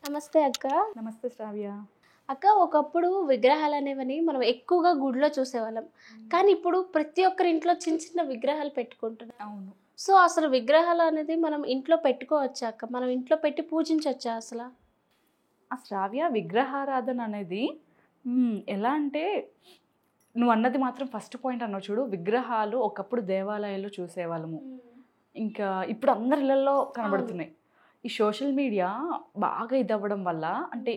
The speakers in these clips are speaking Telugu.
నమస్తే అక్క. నమస్తే శ్రావ్య. అక్క, ఒకప్పుడు విగ్రహాలు అనేవని మనం ఎక్కువగా గుడిలో చూసేవాళ్ళం. కానీ ఇప్పుడు ప్రతి ఒక్కరి ఇంట్లో చిన్న చిన్న విగ్రహాలు పెట్టుకుంటున్నాం. అవును. సో అసలు విగ్రహాలు అనేది మనం ఇంట్లో పెట్టుకోవచ్చా అక్క? మనం ఇంట్లో పెట్టి పూజించవచ్చా అసలు? ఆ శ్రావ్య విగ్రహారాధన అనేది ఎలా అంటే నువ్వు అన్నది మాత్రం ఫస్ట్ పాయింట్ అన్నావు చూడు. విగ్రహాలు ఒకప్పుడు దేవాలయాల్లో చూసేవాళ్ళము, ఇంకా ఇప్పుడు అందరి ఇళ్ళల్లో కనబడుతున్నాయి. ఈ సోషల్ మీడియా బాగా ఇదవ్వడం వల్ల, అంటే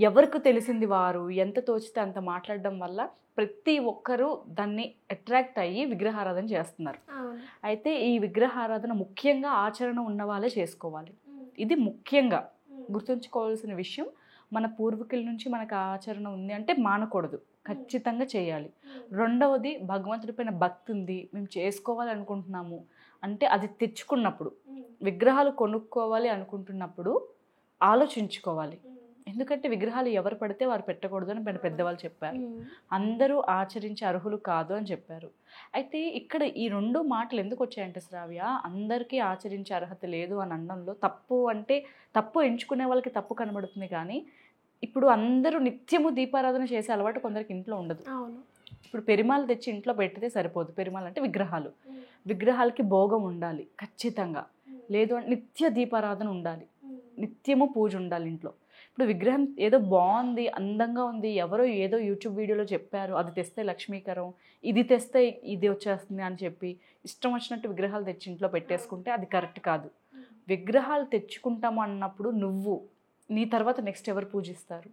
ఎవరికి తెలిసింది వారు ఎంత తోచితే అంత మాట్లాడడం వల్ల ప్రతి ఒక్కరూ దాన్ని అట్రాక్ట్ అయ్యి విగ్రహారాధన చేస్తున్నారు. అయితే ఈ విగ్రహారాధన ముఖ్యంగా ఆచరణ ఉన్న వాళ్ళే చేసుకోవాలి. ఇది ముఖ్యంగా గుర్తుంచుకోవాల్సిన విషయం. మన పూర్వీకుల నుంచి మనకు ఆచరణ ఉంది అంటే మానకూడదు, ఖచ్చితంగా చేయాలి. రెండవది, భగవంతుడి పైన భక్తి ఉంది, మేము చేసుకోవాలనుకుంటున్నాము అంటే అది తెచ్చుకున్నప్పుడు, విగ్రహాలు కొనుక్కోవాలి అనుకుంటున్నప్పుడు ఆలోచించుకోవాలి. ఎందుకంటే విగ్రహాలు ఎవరు పడితే వారు పెట్టకూడదు అని మన పెద్దవాళ్ళు చెప్పారు. అందరూ ఆచరించే అర్హులు కాదు అని చెప్పారు. అయితే ఇక్కడ ఈ రెండు మాటలు ఎందుకు వచ్చాయంటే శ్రావ్య, అందరికీ ఆచరించే అర్హత లేదు అని అనడంలో తప్పు, అంటే తప్పు ఎంచుకునే వాళ్ళకి తప్పు కనబడుతుంది. కానీ ఇప్పుడు అందరూ నిత్యము దీపారాధన చేసే అలవాటు కొందరికి ఇంట్లో ఉండదు. ఇప్పుడు పెరిమాలు తెచ్చి ఇంట్లో పెట్టితే సరిపోదు. పెరిమాలు అంటే విగ్రహాలు, విగ్రహాలకి భోగం ఉండాలి ఖచ్చితంగా. లేదు అంటే నిత్య దీపారాధన ఉండాలి, నిత్యము పూజ ఉండాలి ఇంట్లో. ఇప్పుడు విగ్రహం ఏదో బాగుంది, అందంగా ఉంది, ఎవరో ఏదో యూట్యూబ్ వీడియోలో చెప్పారు అది తెస్తే లక్ష్మీకరం, ఇది తెస్తే ఇది వచ్చేస్తుంది అని చెప్పి ఇష్టం వచ్చినట్టు విగ్రహాలు తెచ్చి ఇంట్లో పెట్టేసుకుంటే అది కరెక్ట్ కాదు. విగ్రహాలు తెచ్చుకుంటాము అన్నప్పుడు నువ్వు, నీ తర్వాత నెక్స్ట్ ఎవరు పూజిస్తారు,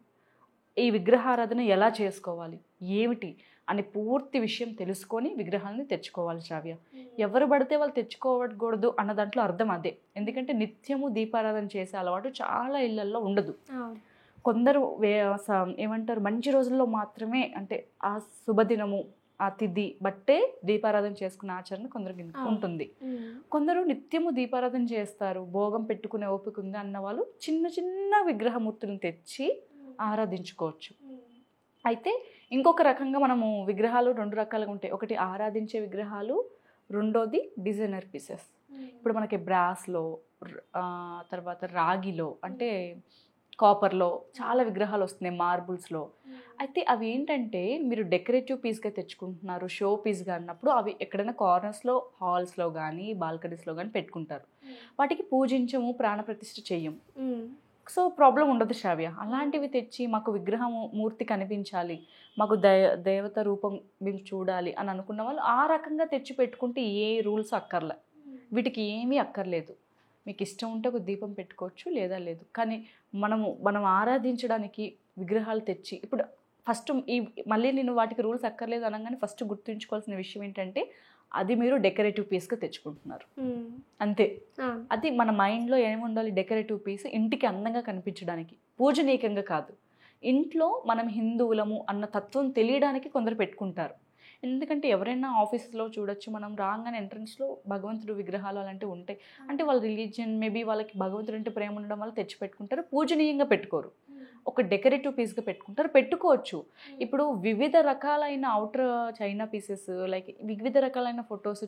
ఈ విగ్రహారాధన ఎలా చేసుకోవాలి, ఏమిటి అని పూర్తి విషయం తెలుసుకొని విగ్రహాలని తెచ్చుకోవాలి శ్రావ్య. ఎవరు పడితే వాళ్ళు తెచ్చుకోకూడదు అన్న దాంట్లో అర్థం అదే. ఎందుకంటే నిత్యము దీపారాధన చేసే అలవాటు చాలా ఇళ్లల్లో ఉండదు. కొందరు ఏమంటారు, మంచి రోజుల్లో మాత్రమే, అంటే ఆ శుభదినము ఆ తిథి బట్టే దీపారాధన చేసుకునే ఆచరణ కొందరికి ఉంటుంది. కొందరు నిత్యము దీపారాధన చేస్తారు, భోగం పెట్టుకునే ఓపిక ఉంది అన్న వాళ్ళు చిన్న చిన్న విగ్రహమూర్తులను తెచ్చి ఆరాధించుకోవచ్చు. అయితే ఇంకొక రకంగా మనము విగ్రహాలు రెండు రకాలుగా ఉంటాయి. ఒకటి ఆరాధించే విగ్రహాలు, రెండోది డిజైనర్ పీసెస్. ఇప్పుడు మనకి బ్రాస్లో, తర్వాత రాగిలో, అంటే కాపర్లో చాలా విగ్రహాలు వస్తున్నాయి, మార్బుల్స్లో. అయితే అవి ఏంటంటే మీరు డెకరేటివ్ పీస్గా తెచ్చుకుంటున్నారు, షో పీస్గా అన్నప్పుడు అవి ఎక్కడైనా కార్నర్స్లో, హాల్స్లో కానీ బాల్కనీస్లో కానీ పెట్టుకుంటారు. వాటికి పూజించము, ప్రాణప్రతిష్ఠ చెయ్యం. సో ప్రాబ్లం ఉండదు శ్రావ్య. అలాంటివి తెచ్చి మాకు విగ్రహము మూర్తి కనిపించాలి, మాకు దేవత రూపం మేము చూడాలి అని అనుకున్న వాళ్ళు ఆ రకంగా తెచ్చి పెట్టుకుంటే ఏ రూల్స్ అక్కర్లే, వీటికి ఏమీ అక్కర్లేదు. మీకు ఇష్టం ఉంటే ఒక దీపం పెట్టుకోవచ్చు, లేదా లేదు. కానీ మనం ఆరాధించడానికి విగ్రహాలు తెచ్చి, ఇప్పుడు ఫస్ట్ మళ్ళీ నేను వాటికి రూల్స్ అక్కర్లేదు అనగానే ఫస్ట్ గుర్తుంచుకోవాల్సిన విషయం ఏంటంటే అది మీరు డెకరేటివ్ పీస్గా తెచ్చుకుంటున్నారు అంతే. అది మన మైండ్లో ఏముండాలి, డెకరేటివ్ పీస్ ఇంటికి అందంగా కనిపించడానికి, పూజనీయంగా కాదు. ఇంట్లో మనం హిందువులము అన్న తత్వం తెలియడానికి కొందరు పెట్టుకుంటారు. ఎందుకంటే ఎవరైనా ఆఫీస్లో చూడొచ్చు, మనం రాగానే ఎంట్రన్స్లో భగవంతుడు విగ్రహాలు అలాంటివి ఉంటాయి. అంటే వాళ్ళ రిలీజియన్ మేబీ వాళ్ళకి భగవంతుడు అంటే ప్రేమ ఉండడం వల్ల తెచ్చి పెట్టుకుంటారు, పూజనీయంగా పెట్టుకోరు, ఒక డెకరేటివ్ పీస్గా పెట్టుకుంటారు. పెట్టుకోవచ్చు. ఇప్పుడు వివిధ రకాలైన అవుటర్ చైనా పీసెస్, లైక్ వివిధ రకాలైన ఫొటోస్,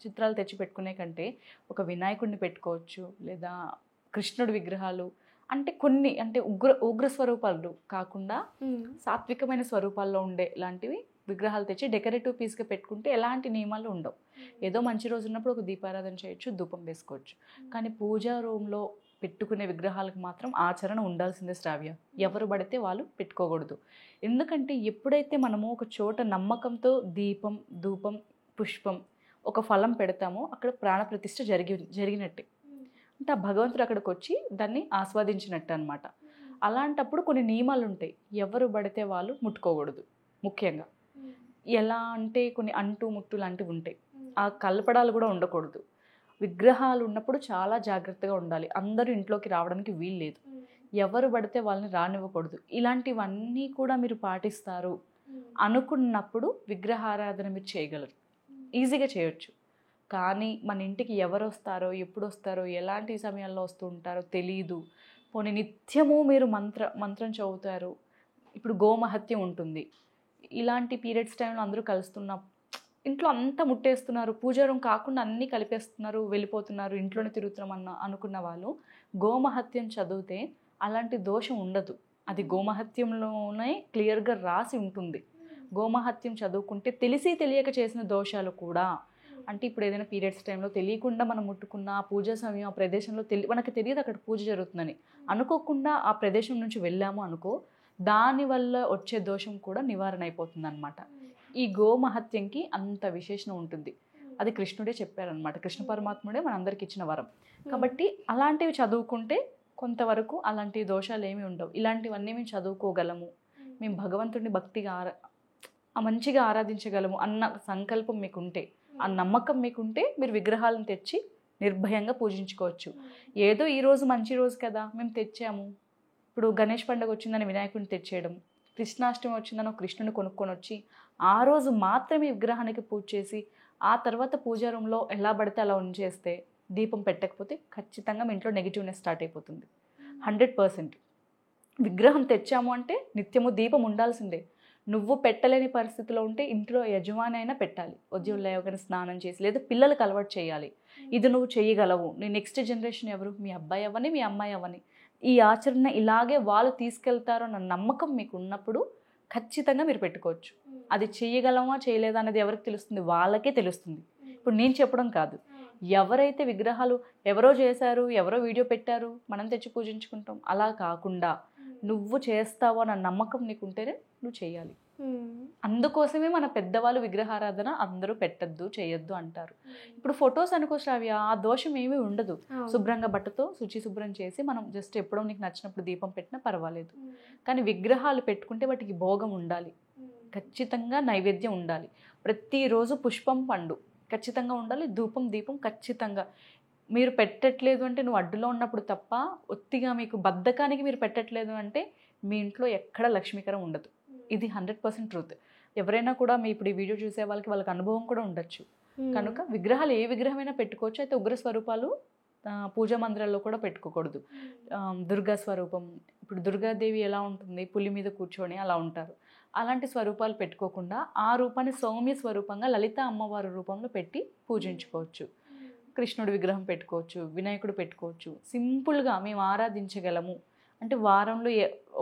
చిత్రాలు తెచ్చి పెట్టుకునే కంటే ఒక వినాయకుడిని పెట్టుకోవచ్చు, లేదా కృష్ణుడి విగ్రహాలు, అంటే కొన్ని అంటే ఉగ్ర స్వరూపాలు కాకుండా సాత్వికమైన స్వరూపాల్లో ఉండే లాంటివి విగ్రహాలు తెచ్చి డెకరేటివ్ పీస్గా పెట్టుకుంటే ఎలాంటి నియమాలు ఉండవు. ఏదో మంచి రోజు ఉన్నప్పుడు ఒక దీపారాధన చేయొచ్చు, ధూపం వేసుకోవచ్చు. కానీ పూజా రూమ్లో పెట్టుకునే విగ్రహాలకు మాత్రం ఆచరణ ఉండాల్సిందే శ్రావ్య. ఎవరు పడితే వాళ్ళు పెట్టుకోకూడదు. ఎందుకంటే ఎప్పుడైతే మనము ఒక చోట నమ్మకంతో దీపం, ధూపం, పుష్పం, ఒక ఫలం పెడతామో అక్కడ ప్రాణప్రతిష్ఠ జరిగినట్టే. అంటే ఆ భగవంతుడు అక్కడికి వచ్చి దాన్ని ఆస్వాదించినట్టు అనమాట. అలాంటప్పుడు కొన్ని నియమాలు ఉంటాయి, ఎవరు పడితే వాళ్ళు ముట్టుకోకూడదు. ముఖ్యంగా ఎలా అంటే కొన్ని అంటు ముట్టు లాంటివి ఉంటాయి, ఆ కలపడాలు కూడా ఉండకూడదు. విగ్రహాలు ఉన్నప్పుడు చాలా జాగ్రత్తగా ఉండాలి. అందరూ ఇంట్లోకి రావడానికి వీలు లేదు, ఎవరు పడితే వాళ్ళని రానివ్వకూడదు. ఇలాంటివన్నీ కూడా మీరు పాటిస్తారు అనుకున్నప్పుడు విగ్రహారాధన మీరు చేయగలరు, ఈజీగా చేయొచ్చు. కానీ మన ఇంటికి ఎవరు వస్తారో, ఎప్పుడు వస్తారో, ఎలాంటి సమయాల్లో వస్తూ ఉంటారో తెలియదు. పోనీ నిత్యము మీరు మంత్రం చదువుతారు. ఇప్పుడు గోమహత్యం ఉంటుంది, ఇలాంటి పీరియడ్స్ టైంలో అందరూ కలుస్తున్న ఇంట్లో అంతా ముట్టేస్తున్నారు, పూజా రూమ్ కాకుండా అన్నీ కలిపేస్తున్నారు, వెళ్ళిపోతున్నారు, ఇంట్లోనే తిరుగుతున్నాం అనుకున్న వాళ్ళు గోమహత్యం చదివితే అలాంటి దోషం ఉండదు. అది గోమహత్యంలోనే క్లియర్గా రాసి ఉంటుంది. గోమహత్యం చదువుకుంటే తెలిసి తెలియక చేసిన దోషాలు కూడా, అంటే ఇప్పుడు ఏదైనా పీరియడ్స్ టైంలో తెలియకుండా మనం ముట్టుకున్న ఆ పూజా సమయం ఆ ప్రదేశంలో మనకు తెలియదు అక్కడ పూజ జరుగుతుందని, అనుకోకుండా ఆ ప్రదేశం నుంచి వెళ్ళాము అనుకో, దానివల్ల వచ్చే దోషం కూడా నివారణ అయిపోతుంది అనమాట. ఈ గోమహత్యంకి అంత విశేషణ ఉంటుంది. అది కృష్ణుడే చెప్పారనమాట. కృష్ణ పరమాత్ముడే మనందరికి ఇచ్చిన వరం. కాబట్టి అలాంటివి చదువుకుంటే కొంతవరకు అలాంటి దోషాలు ఏమి ఉండవు. ఇలాంటివన్నీ మేము చదువుకోగలము, మేము భగవంతుడిని భక్తిగా మంచిగా ఆరాధించగలము అన్న సంకల్పం మీకుంటే, ఆ నమ్మకం మీకుంటే మీరు విగ్రహాలను తెచ్చి నిర్భయంగా పూజించుకోవచ్చు. ఏదో ఈరోజు మంచి రోజు కదా మేము తెచ్చాము, ఇప్పుడు గణేష్ పండుగ వచ్చిందని వినాయకుడిని తెచ్చేయడం, కృష్ణాష్టమి వచ్చిందని కృష్ణుని కొనుక్కొని వచ్చి ఆ రోజు మాత్రమే విగ్రహానికి పూజ చేసి ఆ తర్వాత పూజా రూమ్లో ఎలా పడితే అలా ఉంచేస్తే, దీపం పెట్టకపోతే ఖచ్చితంగా మీ ఇంట్లో నెగిటివ్నెస్ స్టార్ట్ అయిపోతుంది 100%. విగ్రహం తెచ్చాము అంటే నిత్యము దీపం ఉండాల్సిందే. నువ్వు పెట్టలేని పరిస్థితిలో ఉంటే ఇంట్లో యజమాని అయినా పెట్టాలి. ఉద్యోగం లేవగానే స్నానం చేసి, లేదా పిల్లలకు అలవాటు చేయాలి. ఇది నువ్వు చేయగలవు. నీ నెక్స్ట్ జనరేషన్ ఎవరు? మీ అబ్బాయి అవ్వని, మీ అమ్మాయి అవ్వని. ఈ ఆచరణ ఇలాగే వాళ్ళు తీసుకెళ్తారు అన్న నమ్మకం మీకు ఉన్నప్పుడు ఖచ్చితంగా మీరు పెట్టుకోవచ్చు. అది చేయగలమా చేయలేదా అనేది ఎవరికి తెలుస్తుంది? వాళ్ళకే తెలుస్తుంది. ఇప్పుడు నేను చెప్పడం కాదు. ఎవరైతే విగ్రహాలు ఎవరో చేశారు, ఎవరో వీడియో పెట్టారు, మనం తెచ్చి పూజించుకుంటాం, అలా కాకుండా నువ్వు చేస్తావు అన్న నమ్మకం నీకుంటేనే నువ్వు చేయాలి. అందుకోసమే మన పెద్దవాళ్ళు విగ్రహారాధన అందరూ పెట్టద్దు, చేయొద్దు అంటారు. ఇప్పుడు ఫొటోస్ అనుకో శ్రావ్య, ఆ దోషం ఏమీ ఉండదు. శుభ్రంగా బట్టతో శుభ్రం చేసి మనం జస్ట్ ఎప్పుడో నీకు నచ్చినప్పుడు దీపం పెట్టినా పర్వాలేదు. కానీ విగ్రహాలు పెట్టుకుంటే వాటికి భోగం ఉండాలి, ఖచ్చితంగా నైవేద్యం ఉండాలి. ప్రతిరోజు పుష్పం పండు ఖచ్చితంగా ఉండాలి, ధూపం దీపం ఖచ్చితంగా. మీరు పెట్టట్లేదు అంటే నువ్వు అడ్డులో ఉన్నప్పుడు తప్ప, ఒత్తిగా మీకు బద్ధకానికి మీరు పెట్టట్లేదు అంటే మీ ఇంట్లో ఎక్కడ లక్ష్మీకరం ఉండదు. ఇది 100% ట్రూత్. ఎవరైనా కూడా మీ ఇప్పుడు ఈ వీడియో చూసే వాళ్ళకి అనుభవం కూడా ఉండొచ్చు. కనుక విగ్రహాలు ఏ విగ్రహమైనా పెట్టుకోవచ్చు. అయితే ఉగ్ర స్వరూపాలు పూజా మందిరాల్లో కూడా పెట్టుకోకూడదు. దుర్గా స్వరూపం, ఇప్పుడు దుర్గాదేవి ఎలా ఉంటుంది, పులి మీద కూర్చొని అలా ఉంటారు. అలాంటి స్వరూపాలు పెట్టుకోకుండా ఆ రూపాన్ని సౌమ్య స్వరూపంగా లలిత అమ్మవారి రూపంలో పెట్టి పూజించుకోవచ్చు. కృష్ణుడి విగ్రహం పెట్టుకోవచ్చు, వినాయకుడు పెట్టుకోవచ్చు. సింపుల్గా మేము ఆరాధించగలము అంటే వారంలో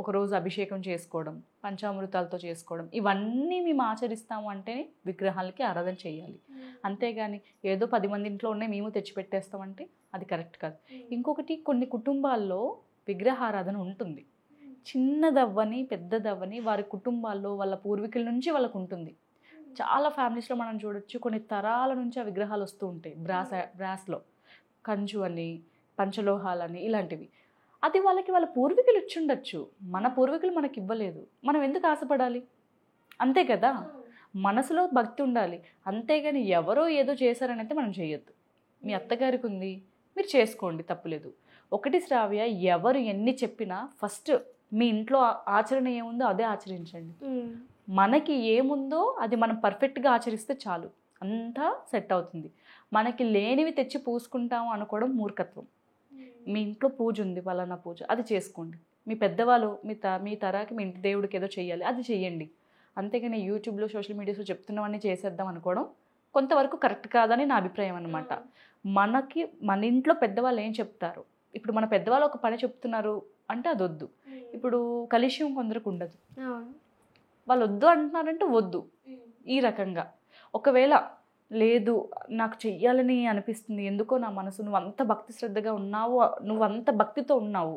ఒకరోజు అభిషేకం చేసుకోవడం, పంచామృతాలతో చేసుకోవడం, ఇవన్నీ మేము ఆచరిస్తాము అంటేనే విగ్రహాలకి ఆరాధన చేయాలి. అంతేగాని ఏదో 10 మంది ఇంట్లో ఉన్నాయి మేము తెచ్చిపెట్టేస్తామంటే అది కరెక్ట్ కాదు. ఇంకొకటి, కొన్ని కుటుంబాల్లో విగ్రహారాధన ఉంటుంది. చిన్నదవ్వని పెద్దదవ్వని వారి కుటుంబాల్లో వాళ్ళ పూర్వీకుల నుంచి వాళ్ళకు ఉంటుంది. చాలా ఫ్యామిలీస్లో మనం చూడొచ్చు, కొన్ని తరాల నుంచి ఆ విగ్రహాలు వస్తూ ఉంటాయి. బ్రాస్లో కంచు అని, పంచలోహాలని, ఇలాంటివి. అది వాళ్ళ పూర్వీకులు ఇచ్చి ఉండొచ్చు. మన పూర్వీకులు మనకి ఇవ్వలేదు, మనం ఎందుకు ఆశపడాలి? అంతే కదా, మనసులో భక్తి ఉండాలి. అంతేగాని ఎవరో ఏదో చేశారని అయితే మనం చేయొద్దు. మీ అత్తగారికి ఉంది, మీరు చేసుకోండి, తప్పులేదు. ఒకటి శ్రావ్య, ఎవరు ఎన్ని చెప్పినా ఫస్ట్ మీ ఇంట్లో ఆచరణ ఏముందో అదే ఆచరించండి. మనకి ఏముందో అది మనం పర్ఫెక్ట్గా ఆచరిస్తే చాలు, అంతా సెట్ అవుతుంది. మనకి లేనివి తెచ్చి పూసుకుంటాము అనుకోవడం మూర్ఖత్వం. మీ ఇంట్లో పూజ ఉంది, పలానా పూజ, అది చేసుకోండి. మీ పెద్దవాళ్ళు మీ తరాకి మీ ఇంటి దేవుడికి ఏదో చెయ్యాలి, అది చెయ్యండి. అంతేగాని యూట్యూబ్లో సోషల్ మీడియాలో చెప్తున్నవన్నీ చేసేద్దాం అనుకోవడం కొంతవరకు కరెక్ట్ కాదని నా అభిప్రాయం అనమాట. మన ఇంట్లో పెద్దవాళ్ళు ఏం చెప్తారు, ఇప్పుడు మన పెద్దవాళ్ళు ఒక పని చెప్తున్నారు అంటే అది వద్దు. ఇప్పుడు కలిష్యం కొందరికి ఉండదు, వాళ్ళు వద్దు అంటున్నారంటే వద్దు. ఈ రకంగా ఒకవేళ లేదు నాకు చెయ్యాలని అనిపిస్తుంది, ఎందుకో నా మనసు, నువ్వు అంత భక్తి శ్రద్ధగా ఉన్నావు, నువ్వు అంత భక్తితో ఉన్నావు,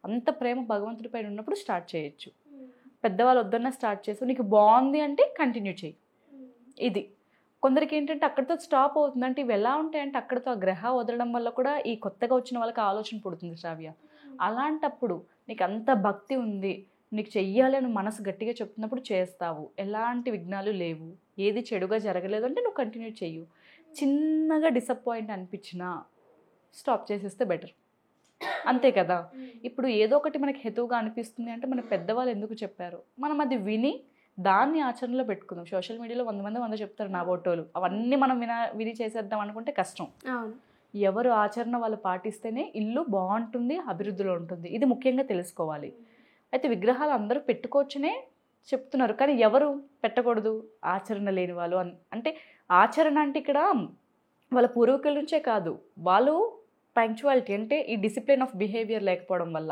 అంత ప్రేమ భగవంతుడి పైన ఉన్నప్పుడు స్టార్ట్ చేయొచ్చు. పెద్దవాళ్ళు వద్దన్నా స్టార్ట్ చేసి నీకు బాగుంది అంటే కంటిన్యూ చేయి. ఇది కొందరికి ఏంటంటే అక్కడితో స్టాప్ అవుతుంది. అంటే ఇవి ఎలా ఉంటాయంటే అక్కడితో ఆ గ్రహ వదలడం వల్ల కూడా ఈ కొత్తగా వచ్చిన వాళ్ళకి ఆలోచన పుడుతుంది శ్రావ్య. అలాంటప్పుడు నీకు అంత భక్తి ఉంది, నీకు చెయ్యాలి అని మనసు గట్టిగా చెప్తున్నప్పుడు చేస్తావు, ఎలాంటి విఘ్నాలు లేవు, ఏది చెడుగా జరగలేదు అంటే నువ్వు కంటిన్యూ చెయ్యు. చిన్నగా డిసప్పాయింట్ అనిపించినా స్టాప్ చేసేస్తే బెటర్, అంతే కదా. ఇప్పుడు ఏదో ఒకటి మనకి హెతువుగా అనిపిస్తుంది అంటే మన పెద్దవాళ్ళు ఎందుకు చెప్పారు, మనం అది విని దాన్ని ఆచరణలో పెట్టుకుందాం. సోషల్ మీడియాలో 100 మంది 100 చెప్తారు నా బోటోలు, అవన్నీ మనం విని చేసేద్దాం అనుకుంటే కష్టం. ఎవరు ఆచరణ వాళ్ళు పాటిస్తేనే ఇల్లు బాగుంటుంది, అభివృద్ధిలో ఉంటుంది. ఇది ముఖ్యంగా తెలుసుకోవాలి. అయితే విగ్రహాలు అందరూ పెట్టుకోవచ్చునే చెప్తున్నారు, కానీ ఎవరు పెట్టకూడదు? ఆచరణ లేని వాళ్ళు. అంటే ఆచరణ అంటే ఇక్కడ వాళ్ళ పూర్వీకుల నుంచే కాదు, వాళ్ళు పంక్చువాలిటీ అంటే ఈ డిసిప్లిన్ ఆఫ్ బిహేవియర్ లేకపోవడం వల్ల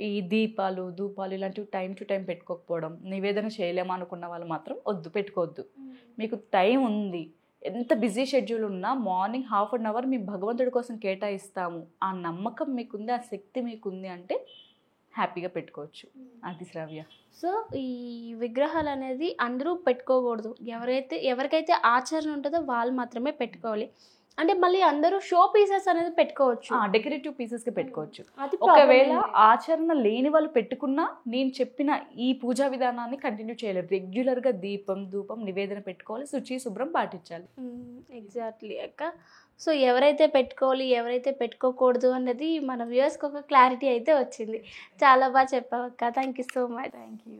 ఈ దీపాలు ధూపాలు ఇలాంటివి టైం టు టైం పెట్టుకోకపోవడం, నివేదన చేయలేమా అనుకున్న వాళ్ళు మాత్రం వద్దు, పెట్టుకోవద్దు. మీకు టైం ఉంది, ఎంత బిజీ షెడ్యూల్ ఉన్నా మార్నింగ్ హాఫ్ అన్ అవర్ మీ భగవంతుడి కోసం కేటాయిస్తాము, ఆ నమ్మకం మీకుంది, ఆ శక్తి మీకుంది అంటే హ్యాపీగా పెట్టుకోవచ్చు. అది శ్రావ్య. సో ఈ విగ్రహాలు అనేది అందరూ పెట్టుకోకూడదు, ఎవరికైతే ఆచరణ ఉంటుందో వాళ్ళు మాత్రమే పెట్టుకోవాలి. అంటే మళ్ళీ అందరూ షో పీసెస్ అనేది పెట్టుకోవచ్చు, డెకరేటివ్ పీసెస్కి పెట్టుకోవచ్చు. అది ఒకవేళ ఆచరణ లేని వాళ్ళు పెట్టుకున్నా నేను చెప్పిన ఈ పూజా విధానాన్ని కంటిన్యూ చేయలేరు. రెగ్యులర్గా దీపం ధూపం నివేదన పెట్టుకోవాలి, శుచి శుభ్రం పాటించాలి. ఎగ్జాక్ట్లీ అక్క. సో ఎవరైతే పెట్టుకోవాలి ఎవరైతే పెట్టుకోకూడదు అన్నది మన వ్యూయర్స్కి ఒక క్లారిటీ అయితే వచ్చింది. చాలా బాగా చెప్పావు అక్క, thank you so much. Thank you.